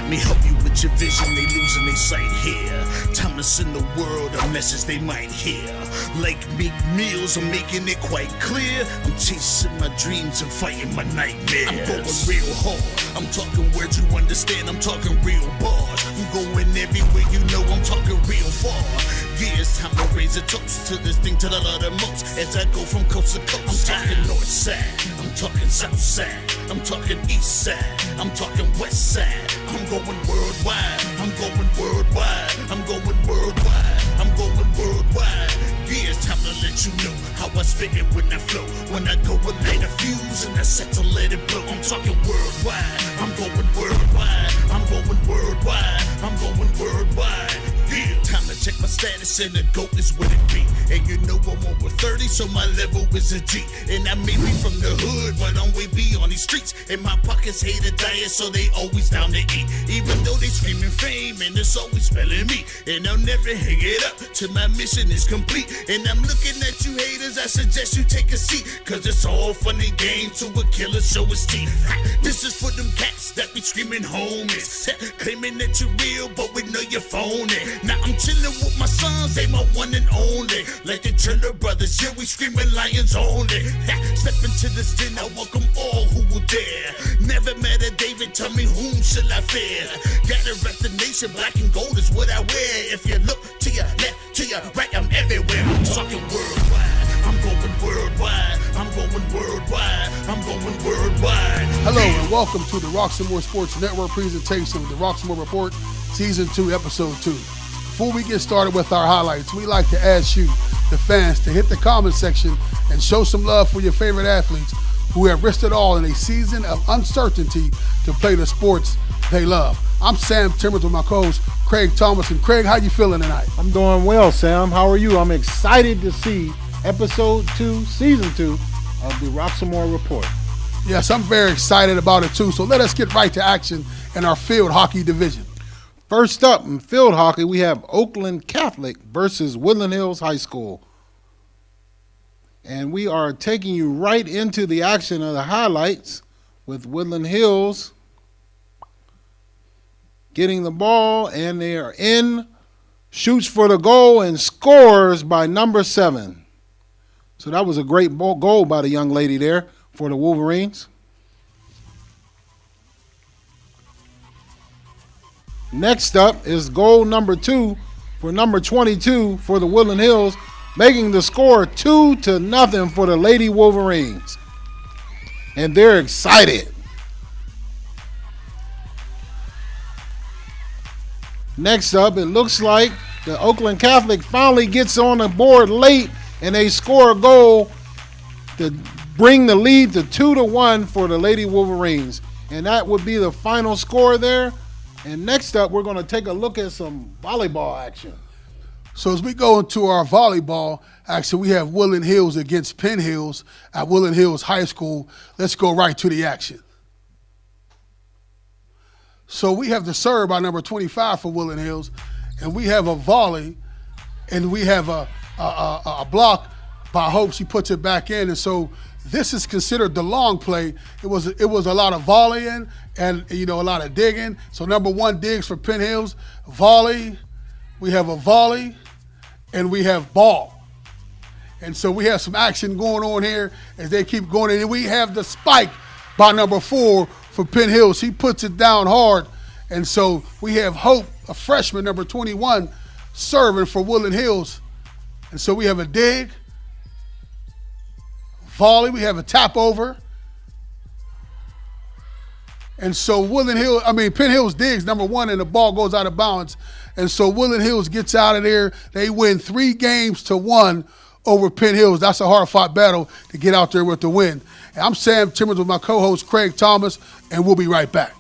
me help you with your vision, they losing their sight here. Time to send the world a message they might hear. Like big meals, I'm making it quite clear. I'm chasing my dreams and fighting my nightmares. I'm going real hard, I'm talking words you understand, I'm talking real bars. I'm going everywhere, you know I'm talking real far. Yeah, it's time to raise a toast to this thing to the love the most. As I go from coast to coast, I'm talking north side, I'm talking south side, I'm talking east side, I'm talking west side. I'm going worldwide, I'm going worldwide, I'm going worldwide, I'm going worldwide. Yeah, it's time to let you know how I spit it when I flow. When I go and light a fuse and I set to let it blow. I'm talking worldwide, I'm going worldwide, I'm going worldwide, I'm going worldwide. Yeah, time to check my status and the GOAT is what it be. And you know I'm over 30, so my level is a G. And I may be from the hood, but I'm way beyond these streets. And my pockets hate a diet, so they always down to eat. Even though they screaming fame, and it's always spelling me. And I'll never hang it up till my mission is complete. And I'm looking at you haters, I suggest you take a seat. Cause it's all fun and games to a killer show his teeth. This is for them cats that be screaming homies. Claiming that you're real, but we know you're phony. Now I'm chillin' with my sons, they my one and only. Like the Turner brothers, yeah, we screamin' lions only. Step into this den, I welcome all who will dare. Never met a David, tell me whom shall I fear? Gotta rep the nation, black and gold is what I wear. If you look to your left, to your right, I'm everywhere. I'm talking worldwide, I'm going worldwide, I'm going worldwide, I'm going worldwide. Hello and welcome to the Roxamore Sports Network presentation of the Roxamore Report, Season 2, Episode 2. Before we get started with our highlights, we like to ask you, the fans, to hit the comment section and show some love for your favorite athletes who have risked it all in a season of uncertainty to play the sports they love. I'm Sam Timmons with my co-host Craig Thomas. And Craig, how you feeling tonight? I'm doing well, Sam. How are you? I'm excited to see Episode 2, Season 2 of the Roxamore Report. Yes, I'm very excited about it too. So let us get right to action in our field hockey division. First up in field hockey, we have Oakland Catholic versus Woodland Hills High School. And we are taking you right into the action of the highlights with Woodland Hills getting the ball, and they are in, shoots for the goal, and scores by number 7. So that was a great goal by the young lady there for the Wolverines. Next up is goal number 2 for number 22 for the Woodland Hills, making the score 2-0 for the Lady Wolverines. And they're excited. Next up, it looks like the Oakland Catholic finally gets on the board late, and they score a goal to bring the lead to 2-1 for the Lady Wolverines. And that would be the final score there. And next up, we're going to take a look at some volleyball action. So as we go into our volleyball action, we have Woodland Hills against Penn Hills at Woodland Hills High School. Let's go right to the action. So we have the serve by number 25 for Woodland Hills, and we have a volley, and we have a block by Hope. She puts it back in, and so this is considered the long play. It was a lot of volleying and a lot of digging. So number 1 digs for Penn Hills, volley. We have a volley, and we have ball. And so we have some action going on here as they keep going. And we have the spike by number 4 for Penn Hills. He puts it down hard. And so we have Hope, a freshman, number 21, serving for Woodland Hills. And so we have a dig, volley, we have a tap over. And so Penn Hills digs number 1, and the ball goes out of bounds. And so Woodland Hills gets out of there. They win 3-1 over Penn Hills. That's a hard-fought battle to get out there with the win. And I'm Sam Timmons with my co-host Craig Thomas, and we'll be right back.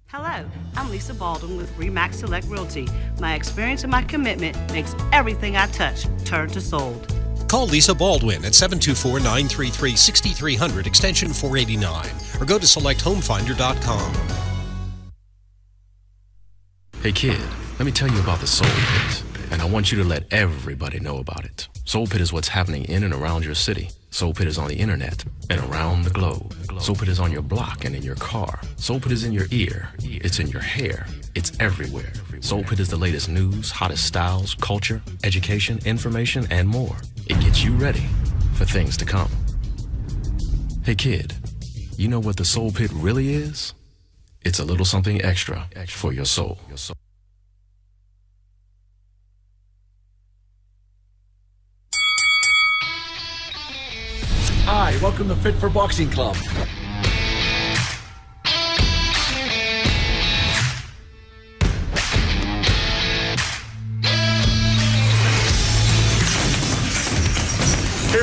Hello, I'm Lisa Baldwin with Remax Select Realty. My experience and my commitment makes everything I touch turn to sold. Call Lisa Baldwin at 724-933-6300 extension 489 or go to selecthomefinder.com. Hey kid, let me tell you about the Soul Pit, and I want you to let everybody know about it. Soul Pit is what's happening in and around your city. Soul Pit is on the internet and around the globe. Soul Pit is on your block and in your car. Soul Pit is in your ear. It's in your hair. It's everywhere. Soul Pit is the latest news, hottest styles, culture, education, information, and more. It gets you ready for things to come. Hey kid, you know what the Soul Pit really is? It's a little something extra for your soul. Hi, welcome to Fit for Boxing Club. Here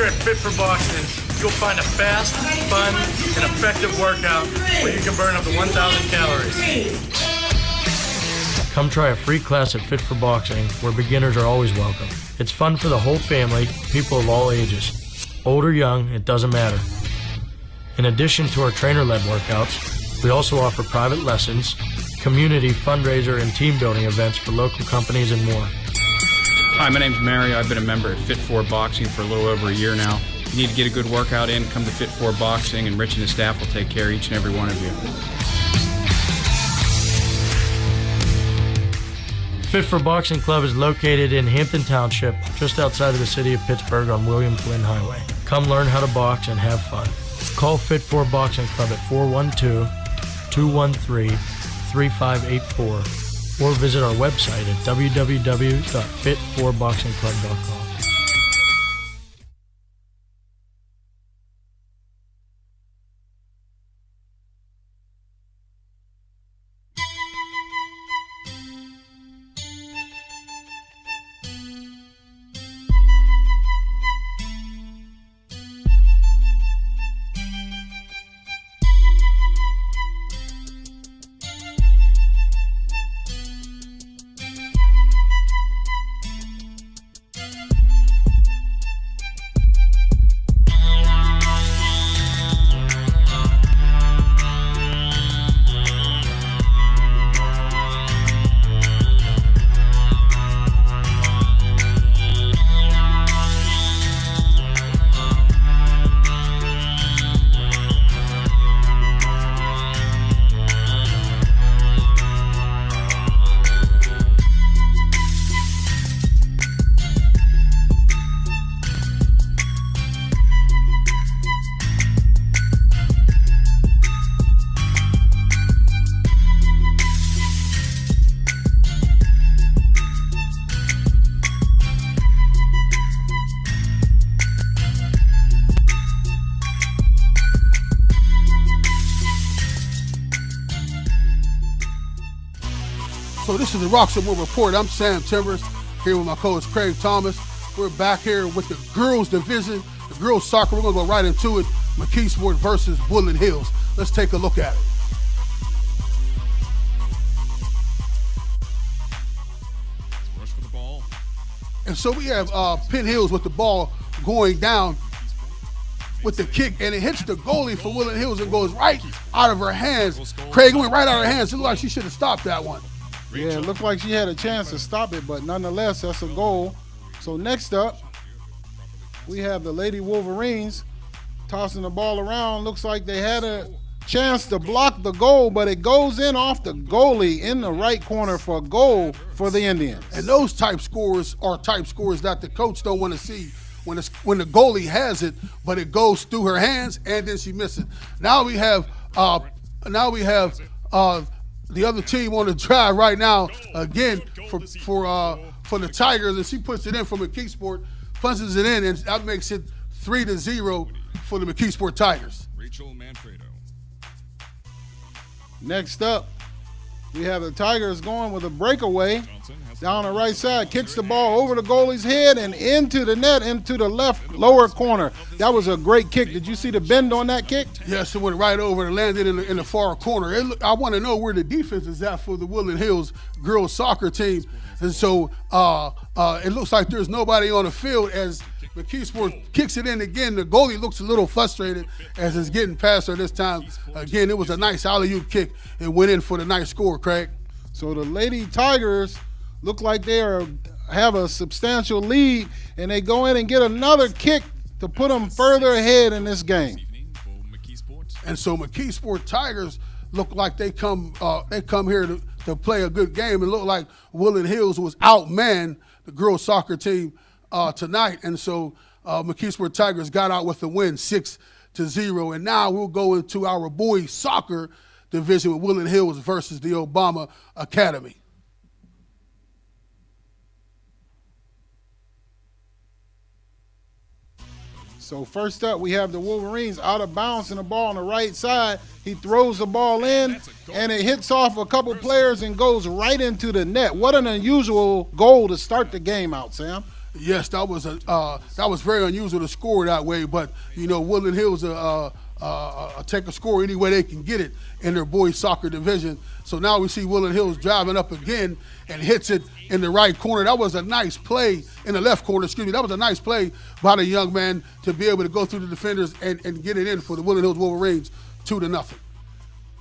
at Fit for Boxing, you'll find a fast, fun, and effective workout where you can burn up to 1,000 calories. Come try a free class at Fit for Boxing, where beginners are always welcome. It's fun for the whole family, people of all ages. Old or young, it doesn't matter. In addition to our trainer-led workouts, we also offer private lessons, community fundraiser and team building events for local companies and more. Hi, my name's Mario. I've been a member at Fit 4 Boxing for a little over a year now. If you need to get a good workout in, come to Fit 4 Boxing, and Rich and his staff will take care of each and every one of you. Fit for Boxing Club is located in Hampton Township, just outside of the city of Pittsburgh on William Flynn Highway. Come learn how to box and have fun. Call Fit 4 Boxing Club at 412-213-3584 or visit our website at www.fit4boxingclub.com. So this is the Roxamore Report. I'm Sam Timbers, here with my coach Craig Thomas. We're back here with the girls division, the girls soccer. We're gonna go right into it. McKeesport versus Woodland Hills. Let's take a look at it. Rush for the ball. And so we have Penn Hills with the ball going down with the kick, and it hits the goalie for Woodland Hills and goes right out of her hands. Craig, it went right out of her hands. It looked like she should have stopped that one. Yeah, it looked like she had a chance to stop it, but nonetheless, that's a goal. So next up, we have the Lady Wolverines tossing the ball around. Looks like they had a chance to block the goal, but it goes in off the goalie in the right corner for a goal for the Indians. And those type scores are type scores that the coach don't want to see when the goalie has it, but it goes through her hands and then she misses. Now we have the other team on the drive right now again for the Tigers, and she puts it in for McKeesport, punches it in, and that makes it 3-0 for the McKeesport Tigers. Rachel Manfredo. Next up, we have the Tigers going with a breakaway down the right side, kicks the ball over the goalie's head and into the net, into the left lower corner. That was a great kick. Did you see the bend on that kick? Yes, it went right over and landed in the far corner. I want to know where the defense is at for the Woodland Hills girls soccer team. And so it looks like there's nobody on the field as McKeesport kicks it in again. The goalie looks a little frustrated as it's getting past her this time. Again, it was a nice alley-oop kick and went in for the nice score, Craig. So the Lady Tigers look like they are have a substantial lead, and they go in and get another kick to put them further ahead in this game. And so McKeesport Tigers look like they come here to play a good game. It looked like Woodland Hills was outmanned the girls soccer team tonight, and so McKeesport Tigers got out with the win 6-0. And now we'll go into our boys soccer division with Woodland Hills versus the Obama Academy. So first up, we have the Wolverines out of bounds and the ball on the right side. He throws the ball in, and it hits off a couple players and goes right into the net. What an unusual goal to start the game out, Sam. Yes, that was very unusual to score that way. But Woodland Hills take a score any way they can get it in their boys soccer division. So now we see Woodland Hills driving up again and hits it in the right corner. That was a nice play in the left corner. That was a nice play by the young man to be able to go through the defenders and get it in for the Woodland Hills Wolverines 2-0.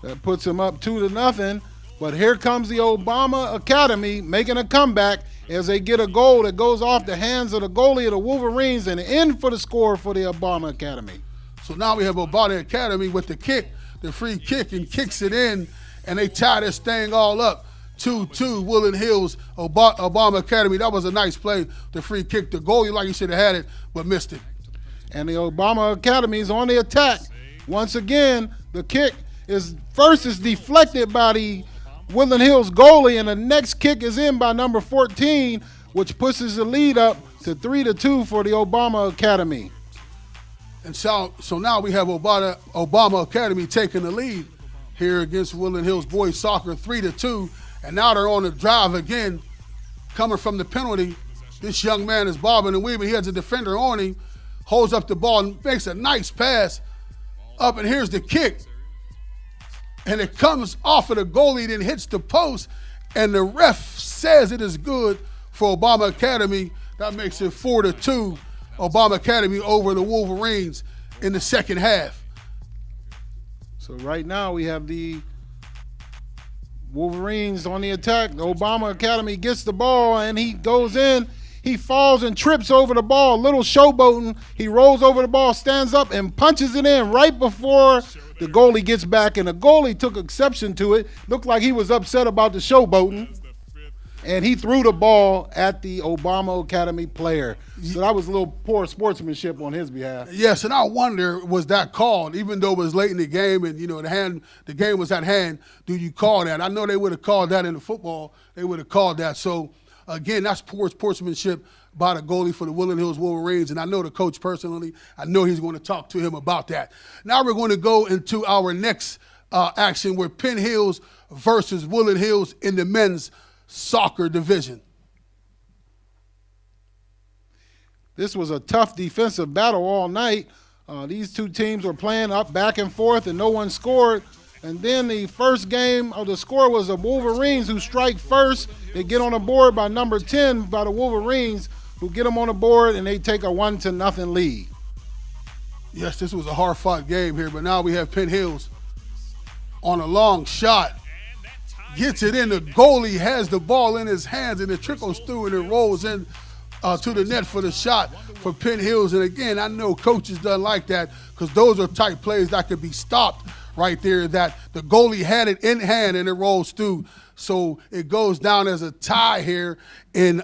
That puts him up 2-0. But here comes the Obama Academy making a comeback as they get a goal that goes off the hands of the goalie of the Wolverines and in for the score for the Obama Academy. So now we have Obama Academy with the kick, the free kick, and kicks it in, and they tie this thing all up. 2-2, Woodland Hills, Obama Academy. That was a nice play, the free kick. The goalie, like he should have had it, but missed it. And the Obama Academy is on the attack. Once again, the kick is deflected by the Woodland Hills goalie, and the next kick is in by number 14, which pushes the lead up to 3-2 for the Obama Academy. And so now we have Obama Academy taking the lead here against Woodland Hills boys soccer 3-2. And now they're on the drive again, coming from the penalty. This young man is bobbing and weaving. He has a defender on him, holds up the ball and makes a nice pass up, and here's the kick. And it comes off of the goalie, then hits the post, and the ref says it is good for Obama Academy. That makes it 4-2, Obama Academy over the Wolverines in the second half. So right now we have the Wolverines on the attack. The Obama Academy gets the ball, and he goes in. He falls and trips over the ball, little showboating. He rolls over the ball, stands up, and punches it in right before the goalie gets back. And the goalie took exception to it. Looked like he was upset about the showboating. And he threw the ball at the Obama Academy player. So that was a little poor sportsmanship on his behalf. Yes, and I wonder, was that called, even though it was late in the game and, the game was at hand, do you call that? I know they would have called that in the football. They would have called that. So, again, that's poor sportsmanship by the goalie for the Woodland Hills Wolverines, and I know the coach personally. I know he's going to talk to him about that. Now we're going to go into our next action where Penn Hills versus Woodland Hills in the men's soccer division. This was a tough defensive battle all night. These two teams were playing up back and forth, and no one scored. And then the first game of the score was the Wolverines, who strike first. They get on the board by number 10 by the Wolverines, who get them on the board, and they take a 1-0 lead. Yes, this was a hard-fought game here, but now we have Penn Hills on a long shot. Gets it in. The goalie has the ball in his hands, and it trickles through, and it rolls in to the net for the shot for Penn Hills. And again, I know coaches doesn't like that because those are type plays that could be stopped right there, that the goalie had it in hand and it rolls through. So it goes down as a tie here in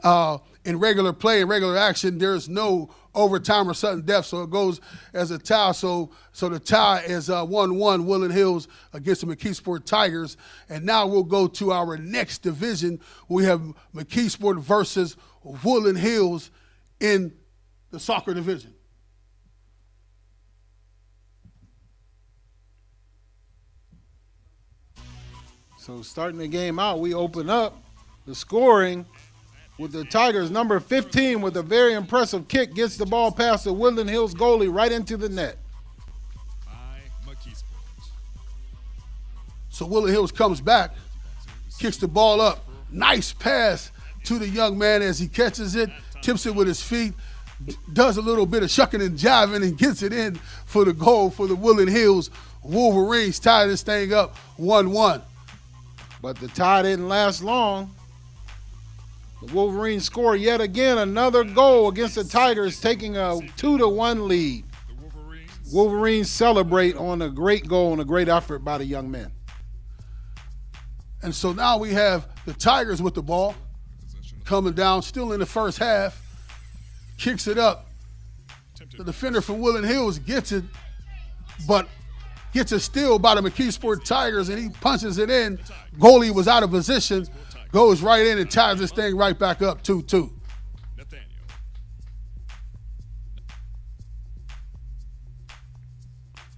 regular play, in regular action. There's no overtime or sudden death, so it goes as a tie. So the tie is 1-1, Woodland Hills against the McKeesport Tigers. And now we'll go to our next division. We have McKeesport versus Woodland Hills in the soccer division. So starting the game out, we open up the scoring with the Tigers. Number 15 with a very impressive kick gets the ball past the Woodland Hills goalie right into the net. So Woodland Hills comes back, kicks the ball up. Nice pass to the young man as he catches it, tips it with his feet, does a little bit of shucking and jiving and gets it in for the goal for the Woodland Hills Wolverines. Tie this thing up 1-1. But the tie didn't last long. The Wolverines score yet again another goal against the Tigers, taking a 2-1 lead. Wolverines celebrate on a great goal and a great effort by the young men. And so now we have the Tigers with the ball coming down, still in the first half, kicks it up. The defender from Woodland Hills gets it, but gets a steal by the McKeesport Tigers, and he punches it in. Goalie was out of position, goes right in and ties this thing right back up 2-2.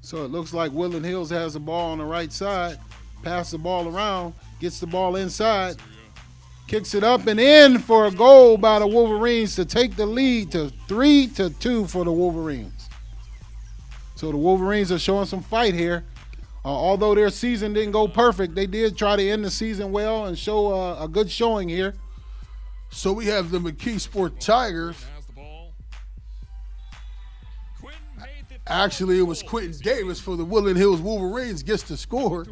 So it looks like Woodland Hills has the ball on the right side, pass the ball around, gets the ball inside, kicks it up and in for a goal by the Wolverines to take the lead to 3-2 for the Wolverines. So the Wolverines are showing some fight here. Although their season didn't go perfect, they did try to end the season well and show a good showing here. So we have the McKeesport Tigers. Actually, it was Quentin Davis for the Woodland Hills Wolverines gets the score.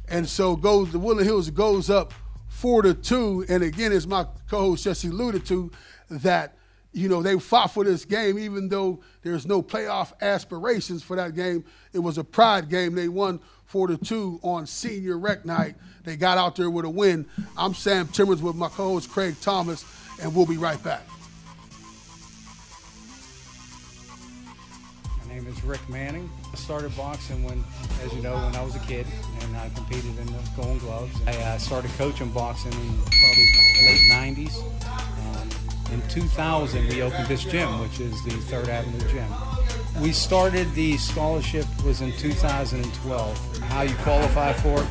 And so the Woodland Hills goes up 4-2. And again, as my co-host just alluded to, that, they fought for this game, even though there's no playoff aspirations for that game. It was a pride game. They won 4-2 on senior rec night. They got out there with a win. I'm Sam Timmons with my co-host Craig Thomas, and we'll be right back. My name is Rick Manning. I started boxing when I was a kid, and I competed in the Golden Gloves. I started coaching boxing in probably late 90s. In 2000, we opened this gym, which is the 3rd Avenue Gym. We started, the scholarship was in 2012. How you qualify for it?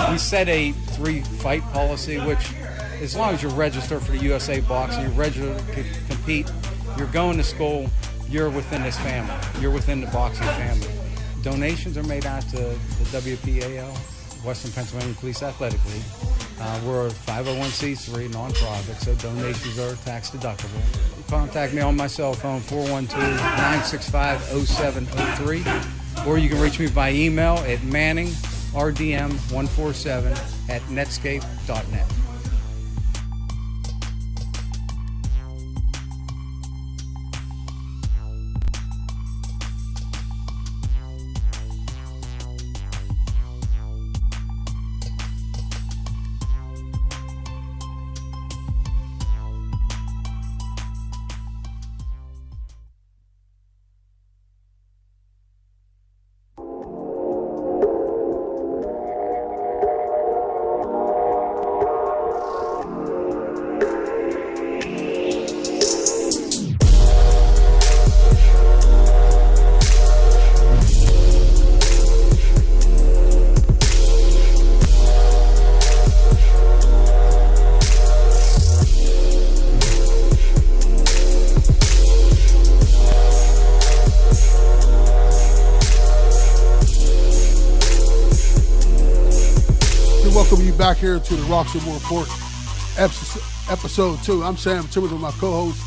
We set a 3-fight policy, which as long as you're registered for the USA Boxing, you're registered to compete, you're going to school, you're within this family. You're within the boxing family. Donations are made out to the WPAL, Western Pennsylvania Police Athletic League. We're a 501c3 nonprofit, so donations are tax deductible. Contact me on my cell phone, 412-965-0703, or you can reach me by email at manningrdm147@netscape.net. Back here to the Roxamore Report, episode 2. I'm Sam Timmons with my co-host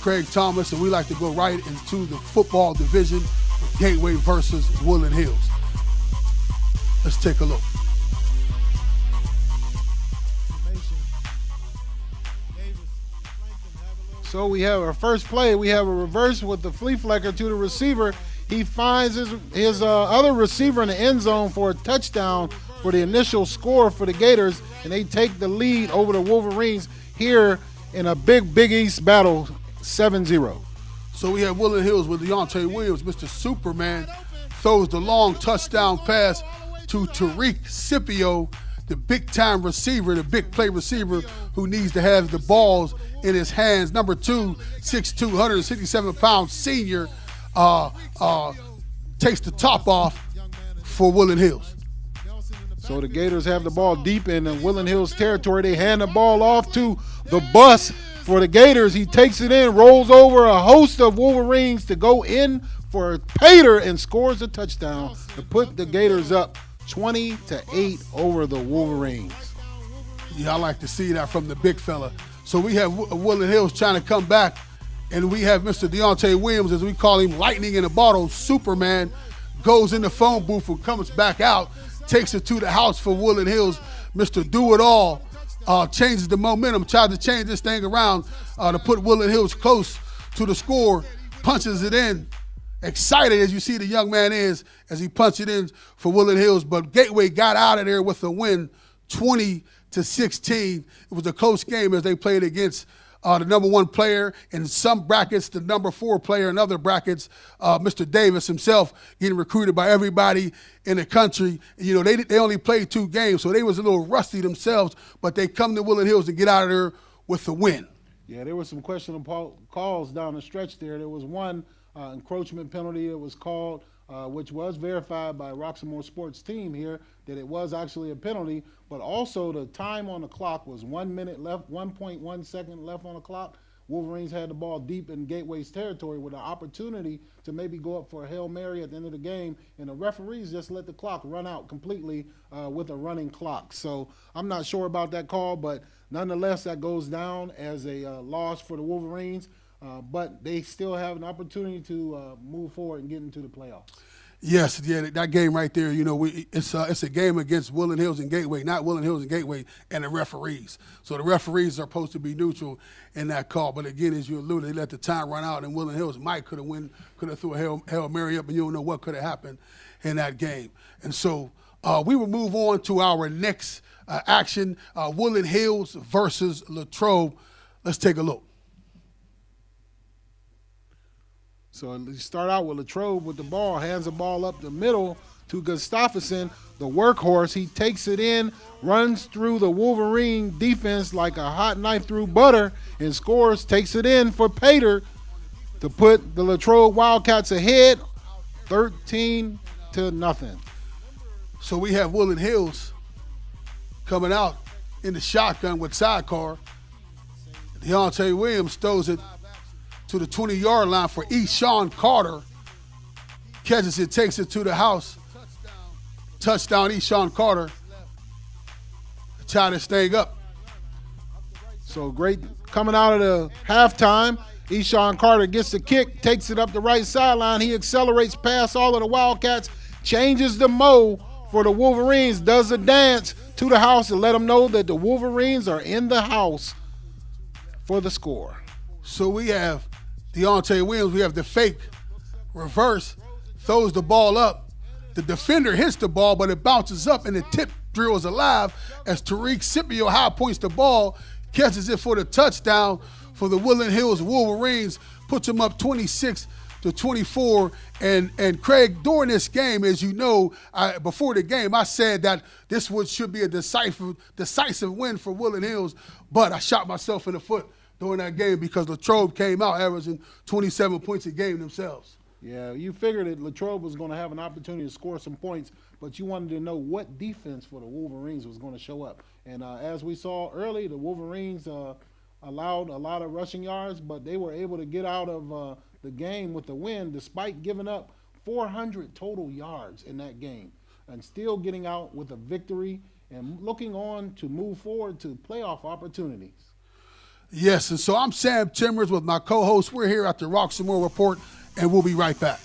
Craig Thomas, and we like to go right into the football division with Gateway versus Woodland Hills. Let's take a look. So we have our first play. We have a reverse with the flea flicker to the receiver. He finds his other receiver in the end zone for a touchdown for the initial score for the Gators, and they take the lead over the Wolverines here in a Big East battle, 7-0. So we have Woodland Hills with Deontay Williams. Mr. Superman throws the long touchdown pass to Tariq Scipio, the big-time receiver, the big play receiver who needs to have the balls in his hands. Number 2, 6'2", 167-pound senior, takes the top off for Woodland Hills. So the Gators have the ball deep in the Woodland Hills territory. They hand the ball off to the bus for the Gators. He takes it in, rolls over a host of Wolverines to go in for a Pater and scores a touchdown to put the Gators up 20-8 over the Wolverines. Yeah, I like to see that from the big fella. So we have Woodland Hills trying to come back, and we have Mr. Deontay Williams, as we call him, lightning in a bottle, Superman, goes in the phone booth and comes back out, takes it to the house for Woodland Hills, Mr. Do-It-All, changes the momentum, tries to change this thing around to put Woodland Hills close to the score, punches it in. Excited as you see the young man is as he punched it in for Woodland Hills, but Gateway got out of there with a win, 20-16. It was a close game as they played against the number 1 player, in some brackets, the number 4 player, in other brackets, Mr. Davis himself getting recruited by everybody in the country. You know, they only played 2 games, so they was a little rusty themselves, but they come to Woodland Hills and get out of there with the win. Yeah, there were some questionable calls down the stretch there. There was one encroachment penalty that was called, which was verified by Roxamore Sports team here, that it was actually a penalty, but also the time on the clock was 1 minute left, 1.1 second left on the clock. Wolverines had the ball deep in Gateway's territory with an opportunity to maybe go up for a Hail Mary at the end of the game, and the referees just let the clock run out completely with a running clock. So I'm not sure about that call, but nonetheless, that goes down as a loss for the Wolverines. But they still have an opportunity to move forward and get into the playoffs. Yes, yeah, that game right there, you know, it's a game against Woodland Hills and Gateway, not Woodland Hills and Gateway and the referees. So the referees are supposed to be neutral in that call. But again, as you alluded, they let the time run out, and Woodland Hills could have threw a Hail Mary up, and you don't know what could have happened in that game. And so we will move on to our next action, Woodland Hills versus Latrobe. Let's take a look. So you start out with Latrobe with the ball, hands the ball up the middle to Gustafsson, the workhorse. He takes it in, runs through the Wolverine defense like a hot knife through butter, and scores, takes it in for Pater to put the Latrobe Wildcats ahead, 13-0. So we have Woodland Hills coming out in the shotgun with sidecar. Deontay Williams throws it to the 20-yard line for Ishaan Carter. Catches it, takes it to the house. Touchdown, Ishaan Carter. Tie this thing up. So great coming out of the halftime. Ishaan Carter gets the kick, takes it up the right sideline. He accelerates past all of the Wildcats, changes the mo for the Wolverines, does a dance to the house to let them know that the Wolverines are in the house for the score. So we have Deontay Williams, we have the fake reverse, throws the ball up. The defender hits the ball, but it bounces up, and the tip drill is alive as Tariq Scipio high points the ball, catches it for the touchdown for the Woodland Hills Wolverines, puts them up 26-24. And Craig, during this game, as you know, before the game, I said that this should be a decisive win for Woodland Hills, but I shot myself in the foot during that game because Latrobe came out averaging 27 points a game themselves. Yeah, you figured that Latrobe was going to have an opportunity to score some points, but you wanted to know what defense for the Wolverines was going to show up. And as we saw early, the Wolverines allowed a lot of rushing yards, but they were able to get out of the game with the win despite giving up 400 total yards in that game and still getting out with a victory and looking on to move forward to playoff opportunities. Yes, and so I'm Sam Timmers with my co-host. We're here at the Roxamore Report, and we'll be right back.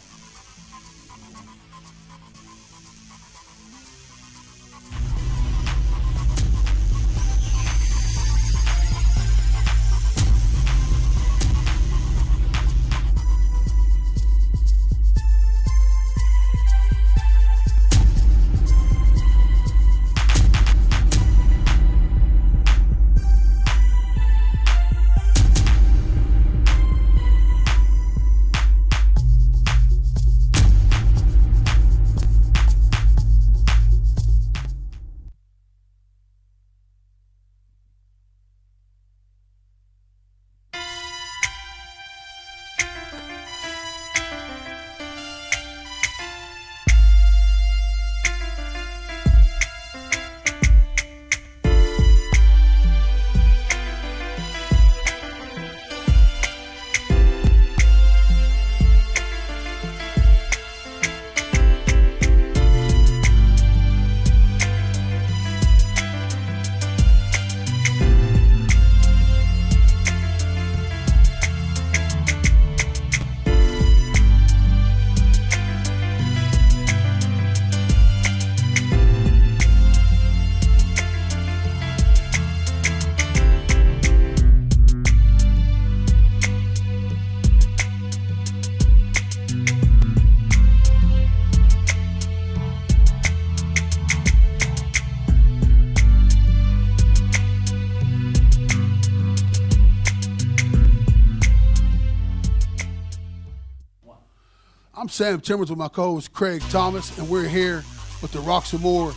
I'm Sam Timmons with my co-host Craig Thomas, and we're here with the Roxamore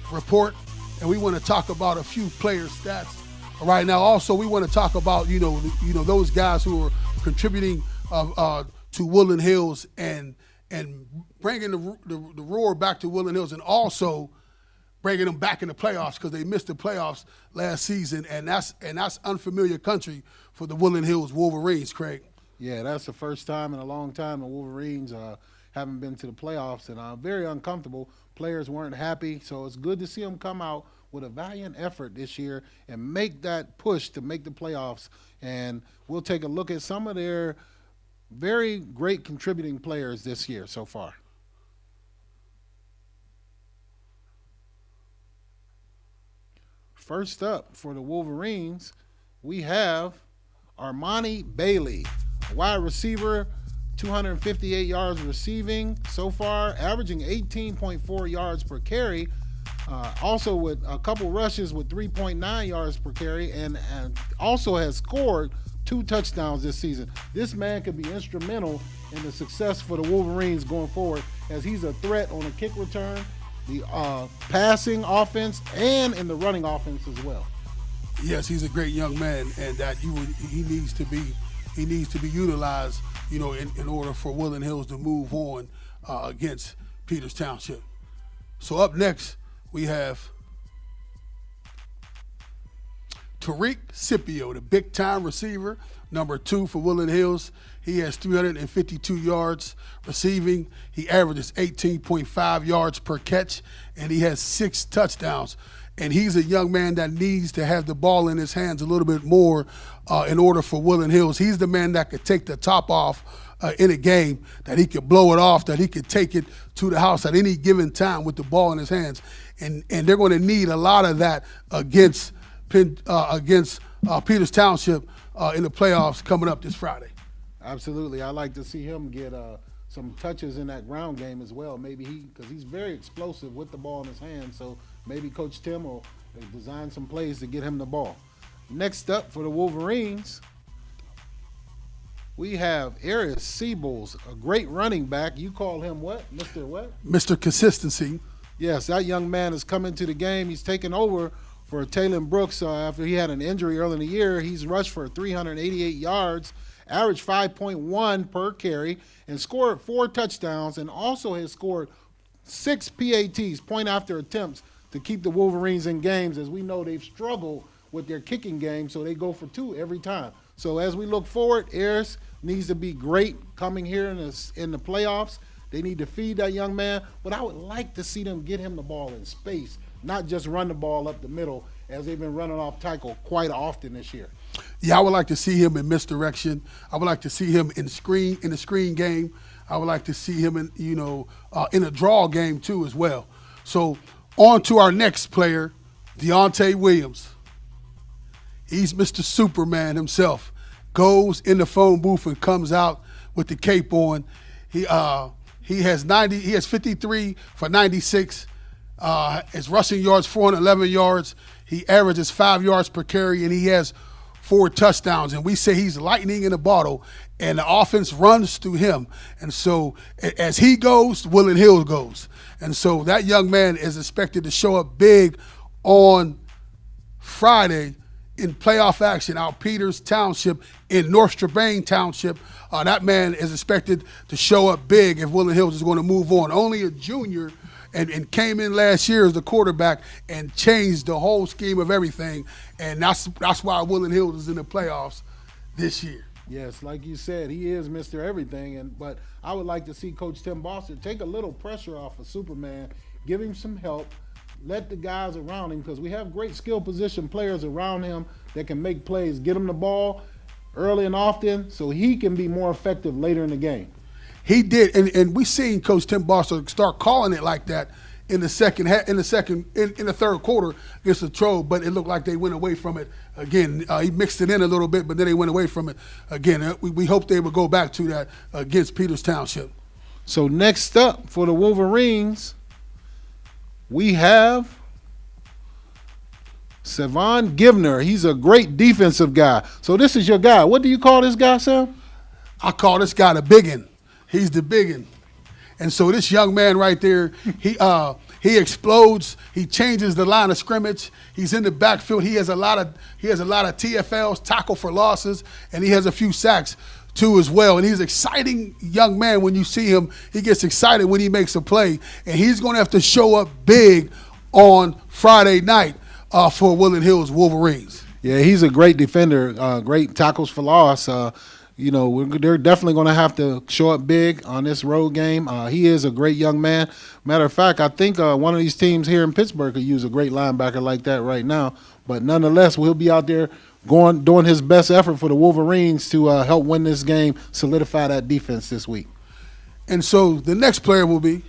Report, and we want to talk about a few player stats right now. Also, we want to talk about those guys who are contributing to Woodland Hills and bringing the roar back to Woodland Hills, and also bringing them back in the playoffs because they missed the playoffs last season, and that's unfamiliar country for the Woodland Hills Wolverines, Craig. Yeah, that's the first time in a long time the Wolverines haven't been to the playoffs, and very uncomfortable. Players weren't happy, so it's good to see them come out with a valiant effort this year and make that push to make the playoffs. And we'll take a look at some of their very great contributing players this year so far. First up for the Wolverines, we have Armani Bailey, a wide receiver, 258 yards receiving so far, averaging 18.4 yards per carry, also with a couple rushes with 3.9 yards per carry, and also has scored 2 touchdowns this season. This man could be instrumental in the success for the Wolverines going forward, as he's a threat on a kick return, the passing offense, and in the running offense as well. Yes, he's a great young man, and that he needs to be utilized, in order for Woodland Hills to move on against Peters Township. So up next, we have Tariq Scipio, the big-time receiver, number 2 for Woodland Hills. He has 352 yards receiving. He averages 18.5 yards per catch, and he has 6 touchdowns. And he's a young man that needs to have the ball in his hands a little bit more in order for Woodland Hills. He's the man that could take the top off in a game, that he could blow it off, that he could take it to the house at any given time with the ball in his hands. And they're going to need a lot of that against Peters Township in the playoffs coming up this Friday. Absolutely. I'd like to see him get some touches in that ground game as well. Maybe because he's very explosive with the ball in his hands, so maybe Coach Tim will design some plays to get him the ball. Next up for the Wolverines, we have Aries Siebels, a great running back. You call him what? Mr. what? Mr. Consistency. Yes, that young man has come into the game. He's taken over for Taylor Brooks after he had an injury early in the year. He's rushed for 388 yards, averaged 5.1 per carry, and scored 4 touchdowns, and also has scored 6 PATs, point after attempts, to keep the Wolverines in games, as we know they've struggled with their kicking game, so they go for 2 every time. So as we look forward, Aries needs to be great coming here in the playoffs. They need to feed that young man, but I would like to see them get him the ball in space, not just run the ball up the middle, as they've been running off tackle quite often this year. Yeah, I would like to see him in misdirection. I would like to see him in the screen game. I would like to see him in a draw game too as well. So on to our next player, Deontay Williams. He's Mr. Superman himself. Goes in the phone booth and comes out with the cape on. He has 53 for 96. His rushing yards, 411 yards. He averages 5 yards per carry, and he has 4 touchdowns. And we say he's lightning in a bottle, and the offense runs through him. And so as he goes, Woodland Hills goes. And so that young man is expected to show up big on Friday in playoff action out Peters Township in North Strabane Township. That man is expected to show up big if Woodland Hills is going to move on. Only a junior, and came in last year as the quarterback and changed the whole scheme of everything. And that's why Woodland Hills is in the playoffs this year. Yes, like you said, he is Mr. Everything. But I would like to see Coach Tim Boston take a little pressure off of Superman, give him some help, let the guys around him, because we have great skill position players around him that can make plays, get him the ball early and often so he can be more effective later in the game. He did, and we seen Coach Tim Boston start calling it like that in the third quarter against Latrobe, but it looked like they went away from it again. He mixed it in a little bit, but then they went away from it again. We hope they would go back to that against Peters Township. So next up for the Wolverines, we have Siobhan Gibner. He's a great defensive guy. So this is your guy. What do you call this guy, Sam? I call this guy the biggin. He's the biggin. And so this young man right there, he explodes. He changes the line of scrimmage. He's in the backfield. He has a lot of TFLs, tackle for losses, and he has a few sacks too as well. And he's an exciting young man. When you see him, he gets excited when he makes a play, and he's going to have to show up big on Friday night for Woodland Hills Wolverines. Yeah, he's a great defender, great tackles for loss. They're definitely going to have to show up big on this road game. He is a great young man. Matter of fact, I think one of these teams here in Pittsburgh could use a great linebacker like that right now. But nonetheless, he'll be out there doing his best effort for the Wolverines to help win this game, solidify that defense this week. And so the next player will be?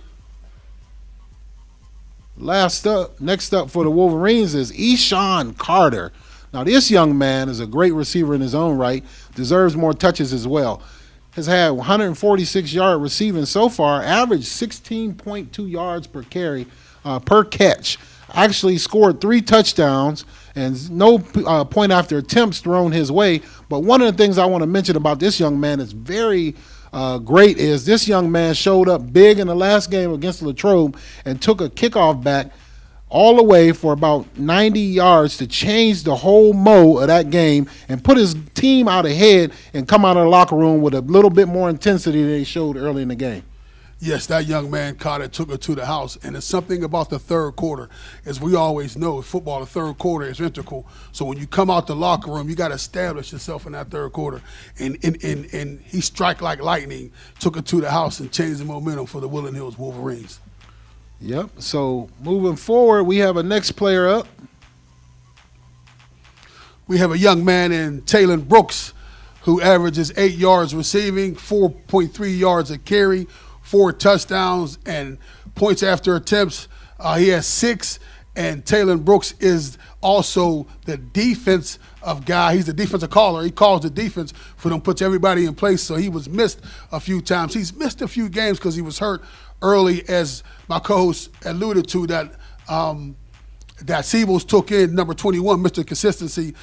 Next up for the Wolverines is Ishaan Carter. Now, this young man is a great receiver in his own right, deserves more touches as well. Has had 146-yard receiving so far, averaged 16.2 yards per carry, per catch. Actually scored 3 touchdowns and no point after attempts thrown his way. But one of the things I want to mention about this young man is very great is this young man showed up big in the last game against Latrobe and took a kickoff back all the way for about 90 yards to change the whole mode of that game and put his team out ahead and come out of the locker room with a little bit more intensity than they showed early in the game. Yes, that young man, Carter, took it to the house. And it's something about the third quarter. As we always know, in football, the third quarter is integral. So when you come out the locker room, you got to establish yourself in that third quarter. And he struck like lightning, took it to the house, and changed the momentum for the Woodland Hills Wolverines. Yep. So moving forward, we have a next player up. We have a young man in Taylon Brooks who averages 8 yards receiving, 4.3 yards a carry, 4 touchdowns, and points after attempts. He has 6, and Taylon Brooks is also the defensive guy. He's the defensive caller. He calls the defense for them, puts everybody in place. So he was missed a few times. He's missed a few games because he was hurt early, as my co-host alluded to, that Siebels took in number 21, Mr. Consistency,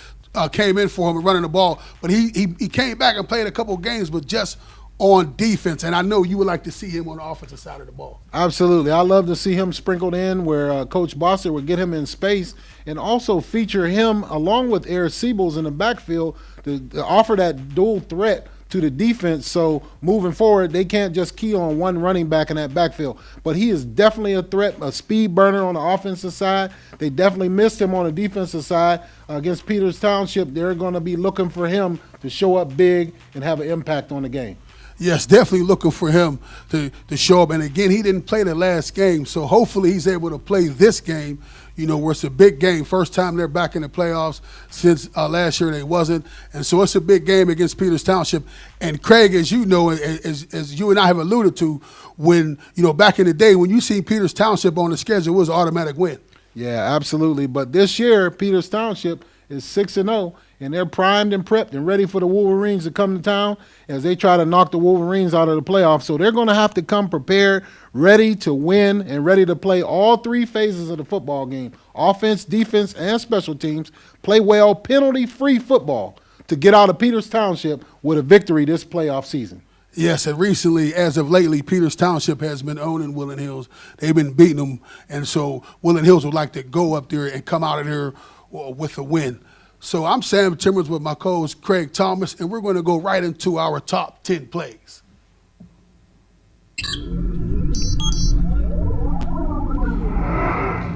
came in for him and running the ball. But he came back and played a couple of games, but just on defense. And I know you would like to see him on the offensive side of the ball. Absolutely. I love to see him sprinkled in where Coach Bosser would get him in space and also feature him along with Aries Siebels in the backfield to offer that dual threat to the defense, so moving forward, they can't just key on one running back in that backfield. But he is definitely a threat, a speed burner on the offensive side. They definitely missed him on the defensive side. Against Peters Township, they're going to be looking for him to show up big and have an impact on the game. Yes, definitely looking for him to show up. And again, he didn't play the last game, so hopefully he's able to play this game, where it's a big game. First time they're back in the playoffs since last year they wasn't. And so it's a big game against Peters Township. And Craig, as you know, as you and I have alluded to, when, back in the day, when you see Peters Township on the schedule, it was an automatic win. Yeah, absolutely. But this year, Peters Township is 6-0, and they're primed and prepped and ready for the Wolverines to come to town as they try to knock the Wolverines out of the playoffs. So they're going to have to come prepared, ready to win, and ready to play all 3 phases of the football game: offense, defense, and special teams. Play well, penalty-free football to get out of Peters Township with a victory this playoff season. Yes, and recently, as of lately, Peters Township has been owning Woodland Hills. They've been beating them, and so Woodland Hills would like to go up there and come out of there with a win. So I'm Sam Timmons with my co-host Craig Thomas, and we're going to go right into our top 10 plays.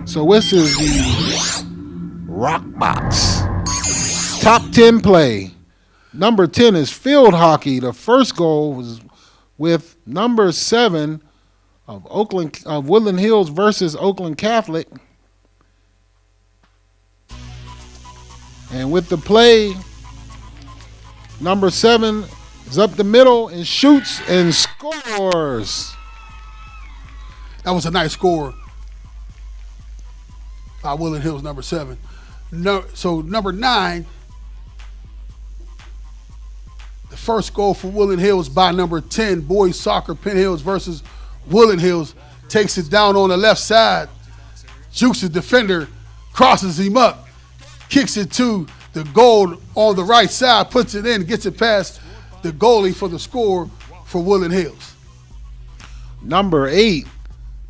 So this is the Rock Box top 10 play. Number 10 is field hockey. The first goal was with number 7 of Woodland Hills versus Oakland Catholic. And with the play, number 7 is up the middle and shoots and scores. That was a nice score by Woodland Hills, number 7. So number 9, the first goal for Woodland Hills by number 10, boys soccer, Penn Hills versus Woodland Hills, takes it down on the left side. Jukes the defender, crosses him up, kicks it to the goal on the right side, puts it in, gets it past the goalie for the score for Woodland Hills. Number 8,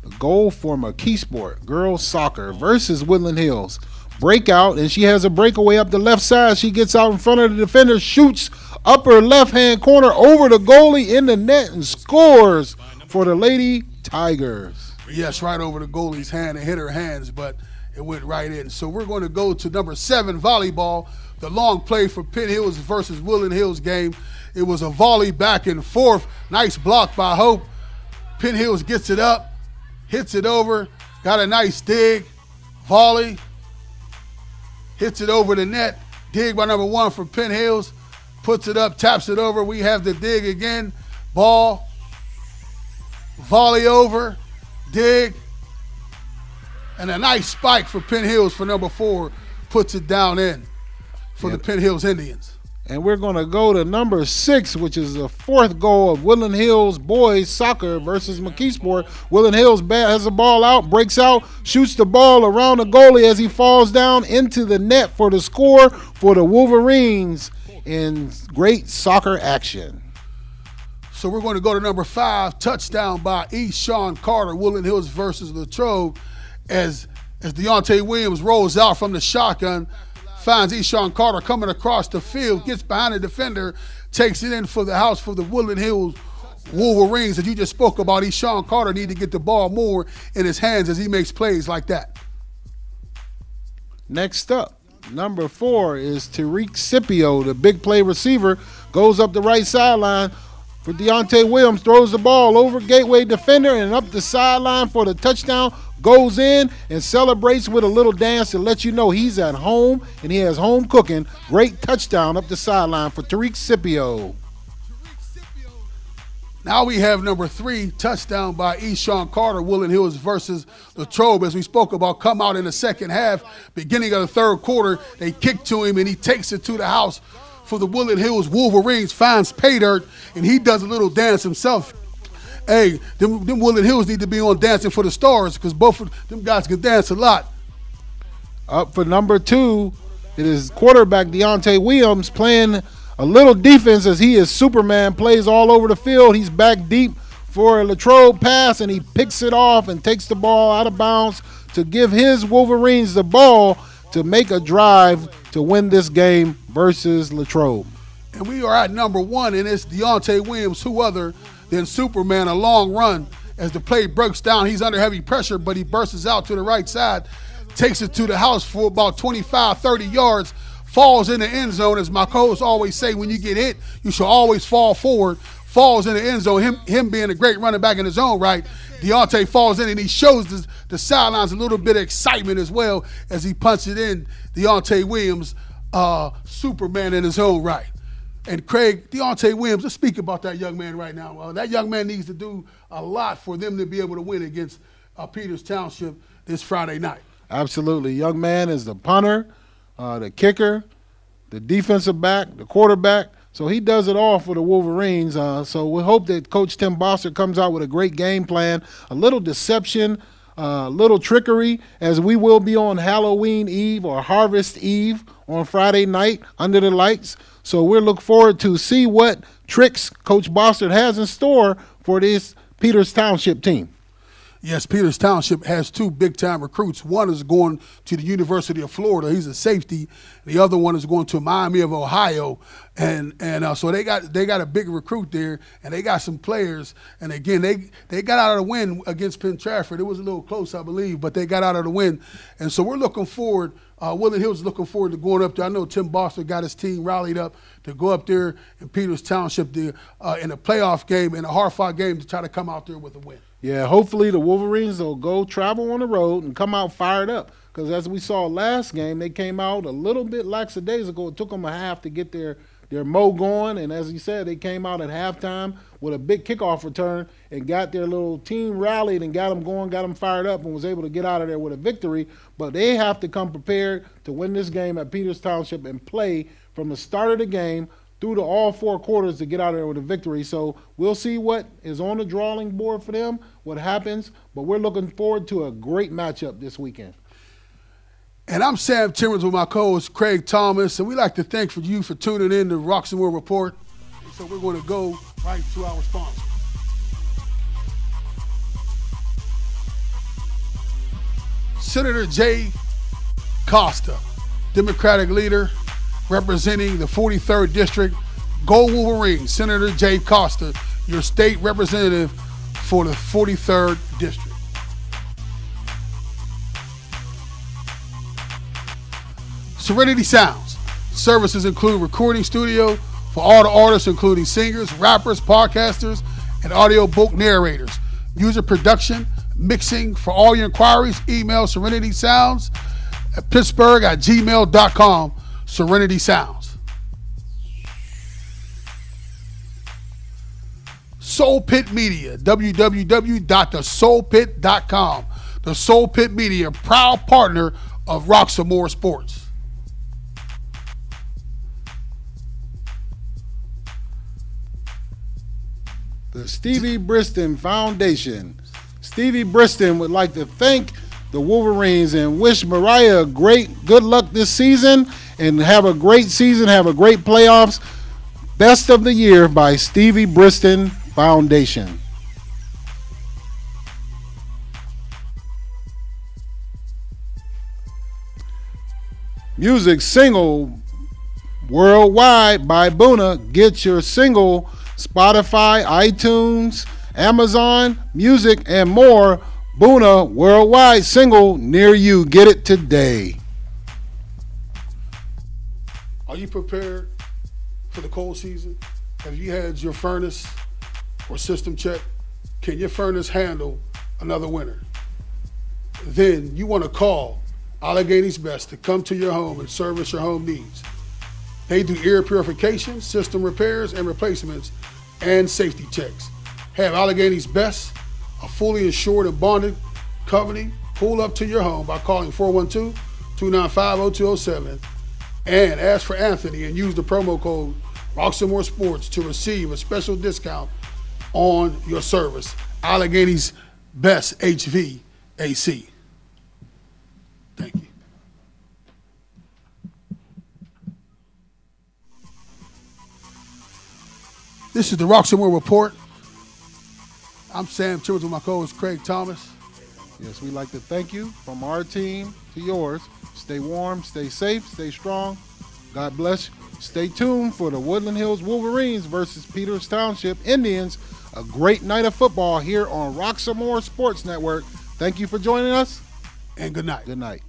the goal for McKeesport girls soccer versus Woodland Hills. Breakout, and she has a breakaway up the left side. She gets out in front of the defender, shoots upper left-hand corner over the goalie in the net and scores for the Lady Tigers. Yes, right over the goalie's hand and hit her hands, but it went right in. So we're going to go to number 7, volleyball. The long play for Penn Hills versus Woodland Hills game. It was a volley back and forth. Nice block by Hope. Penn Hills gets it up, hits it over, got a nice dig, volley, hits it over the net. Dig by number 1 for Penn Hills, puts it up, taps it over. We have the dig again, ball, volley over, dig, and a nice spike for Penn Hills for number 4, puts it down in for the Penn Hills Indians. And we're going to go to number 6, which is the 4th goal of Woodland Hills boys soccer versus McKeesport. Woodland Hills has the ball out, breaks out, shoots the ball around the goalie as he falls down into the net for the score for the Wolverines in great soccer action. So we're going to go to number 5, touchdown by Ishaan Carter, Woodland Hills versus Latrobe, as Deontay Williams rolls out from the shotgun, finds Ishaan Carter coming across the field, gets behind the defender, takes it in for the house for the Woodland Hills Wolverines. As you just spoke about, Ishaan Carter need to get the ball more in his hands as he makes plays like that. Next up, number 4 is Tariq Scipio, the big play receiver, goes up the right sideline for Deontay Williams, throws the ball over gateway defender and up the sideline for the touchdown, goes in and celebrates with a little dance to let you know he's at home and he has home cooking. Great touchdown up the sideline for Tariq Scipio. Now we have number 3, touchdown by Ishaan Carter, Woodland Hills versus Latrobe. As we spoke about, come out in the second half, beginning of the third quarter, they kick to him and he takes it to the house for the Woodland Hills Wolverines, finds pay dirt, and he does a little dance himself. Hey, them Woodland Hills need to be on Dancing for the Stars because both of them guys can dance a lot. Up for number 2, it is quarterback Deontay Williams playing a little defense as he is Superman, plays all over the field. He's back deep for a Latrobe pass, and he picks it off and takes the ball out of bounds to give his Wolverines the ball to make a drive to win this game versus Latrobe. And we are at number 1, and it's Deontay Williams, who other than Superman, a long run. As the play breaks down, he's under heavy pressure, but he bursts out to the right side, takes it to the house for about 25, 30 yards, falls in the end zone. As my co-hosts always say, when you get hit, you should always fall forward. Falls in the end zone, him being a great running back in his own right. Deontay falls in and he shows the sidelines a little bit of excitement as well as he punches it in. Deontay Williams, Superman in his own right. And Craig, Deontay Williams, let's speak about that young man right now. That young man needs to do a lot for them to be able to win against Peters Township this Friday night. Absolutely. Young man is the punter, the kicker, the defensive back, the quarterback. So he does it all for the Wolverines. So we hope that Coach Tim Boster comes out with a great game plan, a little deception, a little trickery, as we will be on Halloween Eve or Harvest Eve on Friday night under the lights. So we're looking forward to see what tricks Coach Boster has in store for this Peters Township team. Yes, Peters Township has 2 big-time recruits. One is going to the University of Florida. He's a safety. The other one is going to Miami of Ohio. And so they got a big recruit there, and they got some players. And, again, they got out of the win against Penn Trafford. It was a little close, I believe, but they got out of the win. And so we're looking forward. Woodland Hills is looking forward to going up there. I know Tim Boster got his team rallied up to go up there in Peters Township in a playoff game, in a hard-fought game, to try to come out there with a win. Yeah, hopefully the Wolverines will go travel on the road and come out fired up. Because as we saw last game, they came out a little bit lackadaisical. It took them a half to get their mo going. And as you said, they came out at halftime with a big kickoff return and got their little team rallied and got them going, got them fired up, and was able to get out of there with a victory. But they have to come prepared to win this game at Peters Township and play from the start of the game through to all 4 quarters to get out of there with a victory. So we'll see what is on the drawing board for them, what happens, but we're looking forward to a great matchup this weekend. And I'm Sam Timmons with my co-host Craig Thomas, and we'd like to thank you for tuning in to Roxamore Report. So we're going to go right to our sponsor. Senator Jay Costa, Democratic leader representing the 43rd District. Go Wolverines. Senator Jay Costa, your state representative for the 43rd District. Serenity Sounds. Services include recording studio for all the artists, including singers, rappers, podcasters, and audiobook narrators. Music production, mixing. For all your inquiries, email serenitysounds@pittsburgh@gmail.com. Serenity Sounds. Soul Pit Media, www.thesoulpit.com. The Soul Pit Media, proud partner of Roxamore Sports. The Stevie Briston Foundation. Stevie Briston would like to thank the Wolverines and wish Mariah good luck this season and have a great season, have a great playoffs. Best of the Year by Stevie Briston Foundation. Music single worldwide by Boona. Get your single Spotify, iTunes, Amazon Music, and more. Boona worldwide single near you. Get it today. Are you prepared for the cold season? Have you had your furnace or system check? Can your furnace handle another winter? Then you want to call Allegheny's Best to come to your home and service your home needs. They do air purification, system repairs and replacements, and safety checks. Have Allegheny's Best, a fully insured and bonded company, pull up to your home by calling 412-295-0207 and ask for Anthony and use the promo code Roxamore Sports to receive a special discount on your service. Allegheny's Best HVAC. Thank you. This is the Roxamore Report. I'm Sam Childers with my co-host Craig Thomas. Yes, we'd like to thank you from our team to yours. Stay warm, stay safe, stay strong. God bless you. Stay tuned for the Woodland Hills Wolverines versus Peters Township Indians. A great night of football here on Roxamore Sports Network. Thank you for joining us. And good night. Good night.